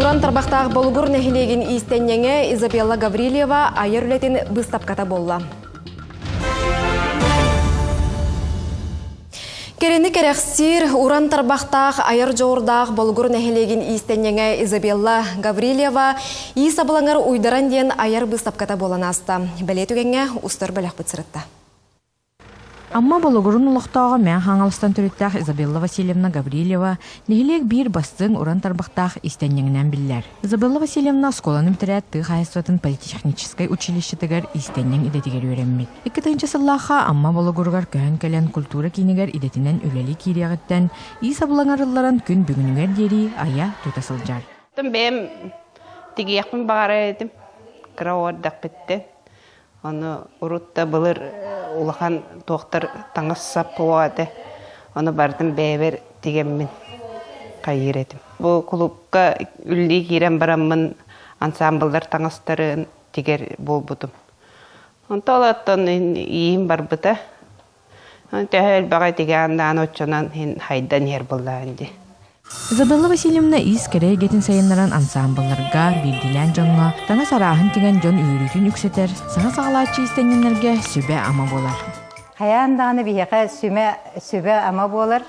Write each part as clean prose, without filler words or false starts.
Уран тарбақтағы болугур нәхилеген истеннеңе Изабелла Гаврилева айыр үлетін бұстапката болла. Керені керексир уран тарбақтақ айыр жоғырдақ болугур нәхилеген истеннеңе Изабелла Гаврилева сабылаңар уйдаран ден айыр бұстапката болан аста. Бәлетігенге ұстыр бәлек бұтсырытта. Амма болугурун улуқтағы мен хаңалыстан түріттақ Изабелла Васильевна Гаврилева нехилек бір бастың уран тарбақтақ истеннеңінен білдер. Изабелла Васильевна сколаны бітірет тыға политехнической училищетігер истеннең идетігер өреммет. 2-нче сыллаға амма болугургар көхін кәлен культура кейнігер идетінен өлелі кейрияғыттен сабылаңарыларын күн бүгінігер дери ая тұтасылжар. Бәм тегияқпын бағара едім, қырауардақ бітті. Оны урутта былыр улахан тоқтар таңыз сап болады. Оны бардым бәйбер дегенмен қайыр едім. Бұл клубқа үлі керен барамын ансамблдар таңыздарын дегер бол бұдым. Онта олаттан иім бар бұта. Тәхәл бағай деген аночынан хайдан ер болдағынды. Изабелла Васильевна кере гетін сайынларан ансамблларға білділен жоңға таңа сарағын теген жон үйрүтін үксетер, саңа сағалатчы істененлерге сүбе ама болар. Қаяндағыны бейеқа сүбе ама болар.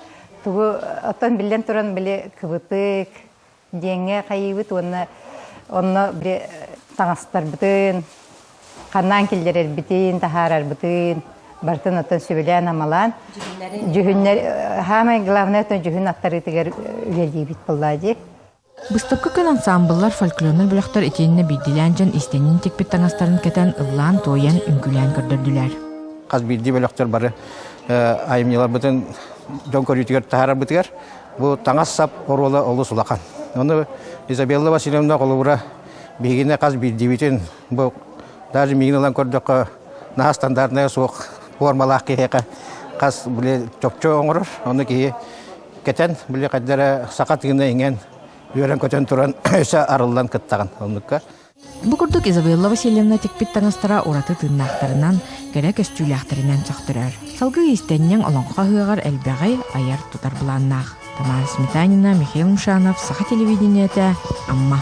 Туғы оттан білден тұран біле күбітік, денге қайыбыт, оны біле таңастар бүтін, қаннан келдерер бүтін, тахарар бүтін. Бартын оттан сөбелен амалан. Жүхінлер, хамай главный оттан жүхін аттары тегер үлелі бит болдадик. Бұстапқы күн ансамбллар фольклорнер бүліқтар етеніне бейділен жан істенін текпет таңастарын кәтен ұллан тойын үңгілен көрдірділер. Қаз бейді бүліқтар бары айымнелар бұтын жон көрітігер тахарар бұтығар. Бұл таңас сап оролы олы сұлақан. Оны Изабелла Васильевна қолуыра бейгіне қаз бейді бітін. Бұл даже мейгінелан көрдіқі наға стандартная соқ формалақ кейеқа қаз біле чопчо оңырыр. Оны кейе кәтен біле қайдары сақатығына енген үйерен көтен тұран өсі арылдан күттаған. Бұл күрдік Изабелла Васильевна текпет таңыстара ораты тыннақтарынан керек өстүліқтарынан чақтырар. Салғы истеннен олонға ғығар әлбәғай аяр тұтар бұланнақ. Тамара Сметанина, Михаил Мушанов, Саха телевидениеті, Амма.